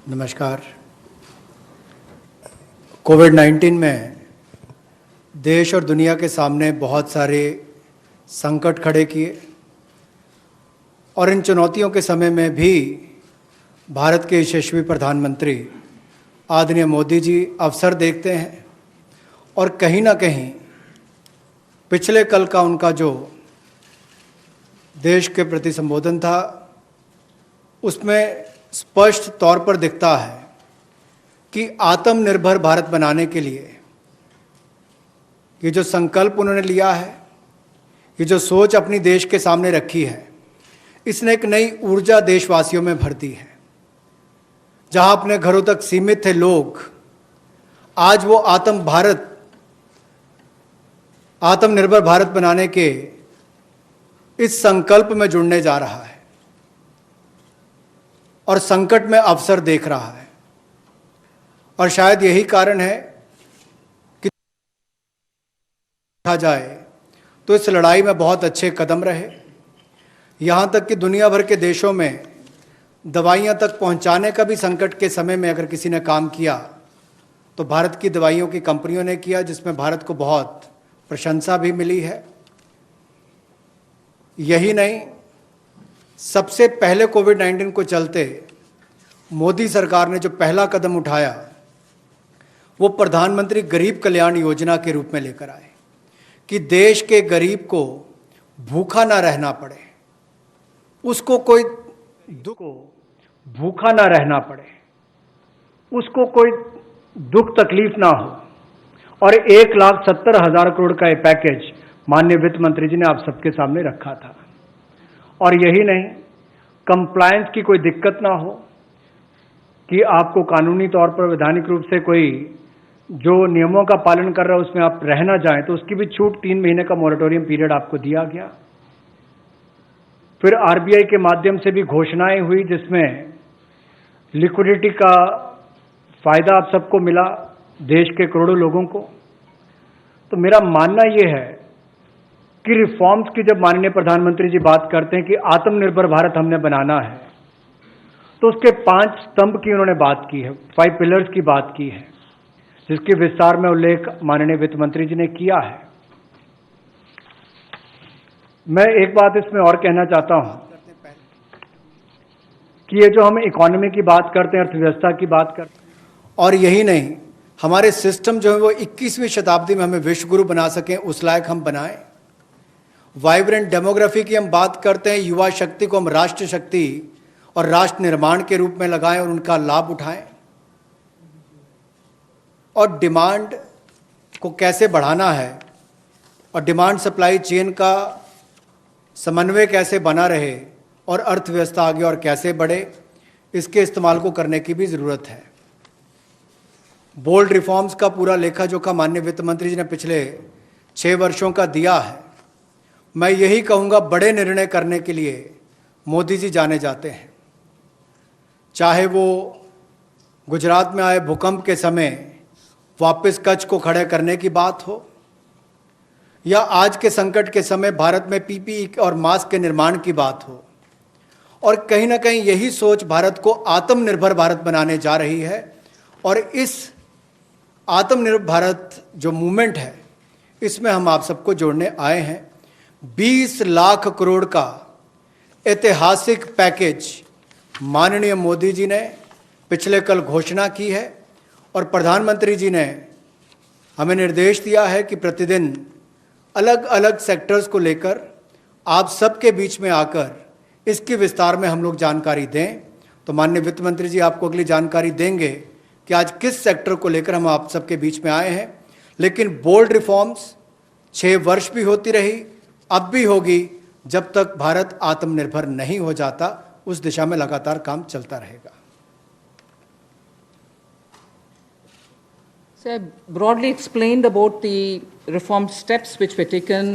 नमस्कार। कोविड-19 में देश और दुनिया के सामने बहुत सारे संकट खड़े किए और इन चुनौतियों के समय में भी भारत के यशस्वी प्रधानमंत्री आदरणीय मोदी जी अवसर देखते हैं और कहीं ना कहीं पिछले कल का उनका जो देश के प्रति संबोधन था उसमें स्पष्ट तौर पर दिखता है कि आत्मनिर्भर भारत बनाने के लिए ये जो संकल्प उन्होंने लिया है, ये जो सोच अपनी देश के सामने रखी है, इसने एक नई ऊर्जा देशवासियों में भर दी है। जहां अपने घरों तक सीमित थे लोग, आज वो आत्मनिर्भर भारत बनाने के इस संकल्प में जुड़ने जा रहा है और संकट में अवसर देख रहा है। और शायद यही कारण है कि देखा जाए तो इस लड़ाई में बहुत अच्छे कदम रहे। यहाँ तक कि दुनिया भर के देशों में दवाइयाँ तक पहुँचाने का भी संकट के समय में अगर किसी ने काम किया तो भारत की दवाइयों की कंपनियों ने किया, जिसमें भारत को बहुत प्रशंसा भी मिली है। यही नहीं, सबसे पहले कोविड-19 को चलते मोदी सरकार ने जो पहला कदम उठाया वो प्रधानमंत्री गरीब कल्याण योजना के रूप में लेकर आए कि देश के गरीब को भूखा ना रहना पड़े, उसको कोई भूखा ना रहना पड़े, उसको कोई दुख तकलीफ ना हो। और 1,70,000 करोड़ का ये पैकेज माननीय वित्त मंत्री जी ने आप सबके सामने रखा था। और यही नहीं, कंप्लायंस की कोई दिक्कत ना हो कि आपको कानूनी तौर पर वैधानिक रूप से कोई जो नियमों का पालन कर रहा है उसमें आप रह ना जाएं, तो उसकी भी छूट 3 महीने का मॉरेटोरियम पीरियड आपको दिया गया। फिर आरबीआई के माध्यम से भी घोषणाएं हुई जिसमें लिक्विडिटी का फायदा आप सबको मिला, देश के करोड़ों लोगों को। तो मेरा मानना यह है कि रिफॉर्म्स की जब माननीय प्रधानमंत्री जी बात करते हैं कि आत्मनिर्भर भारत हमने बनाना है, तो उसके 5 स्तंभ की उन्होंने बात की है, 5 पिलर्स की बात की है, जिसके विस्तार में उल्लेख माननीय वित्त मंत्री जी ने किया है। मैं एक बात इसमें और कहना चाहता हूं कि ये जो हम इकोनॉमी की बात करते हैं, अर्थव्यवस्था की बात करते हैं, और यही नहीं, हमारे सिस्टम जो है वो 21वीं शताब्दी में हमें विश्व गुरु बना सकें, उस लायक हम बनाएं। वाइब्रेंट डेमोग्राफी की हम बात करते हैं, युवा शक्ति को हम राष्ट्र शक्ति और राष्ट्र निर्माण के रूप में लगाएं और उनका लाभ उठाएं। और डिमांड को कैसे बढ़ाना है और डिमांड सप्लाई चेन का समन्वय कैसे बना रहे और अर्थव्यवस्था आगे और कैसे बढ़े, इसके इस्तेमाल को करने की भी ज़रूरत है। बोल्ड रिफॉर्म्स का पूरा लेखा जोखा माननीय वित्त मंत्री जी ने पिछले 6 वर्षों का दिया है। मैं यही कहूँगा, बड़े निर्णय करने के लिए मोदी जी जाने जाते हैं। चाहे वो गुजरात में आए भूकंप के समय वापस कच्छ को खड़े करने की बात हो, या आज के संकट के समय भारत में पीपीई और मास्क के निर्माण की बात हो। और कहीं ना कहीं यही सोच भारत को आत्मनिर्भर भारत बनाने जा रही है। और इस आत्मनिर्भर भारत जो मूवमेंट है, इसमें हम आप सबको जोड़ने आए हैं। 20 लाख करोड़ का ऐतिहासिक पैकेज माननीय मोदी जी ने पिछले कल घोषणा की है और प्रधानमंत्री जी ने हमें निर्देश दिया है कि प्रतिदिन अलग अलग सेक्टर्स को लेकर आप सबके बीच में आकर इसके विस्तार में हम लोग जानकारी दें। तो माननीय वित्त मंत्री जी आपको अगली जानकारी देंगे कि आज किस सेक्टर को लेकर हम आप सबके बीच में आए हैं। लेकिन बोल्ड रिफॉर्म्स 6 वर्ष भी होती रही, अब भी होगी, जब तक भारत आत्मनिर्भर नहीं हो जाता, उस दिशा में लगातार काम चलता रहेगा। So I broadly explained about the reform steps which were taken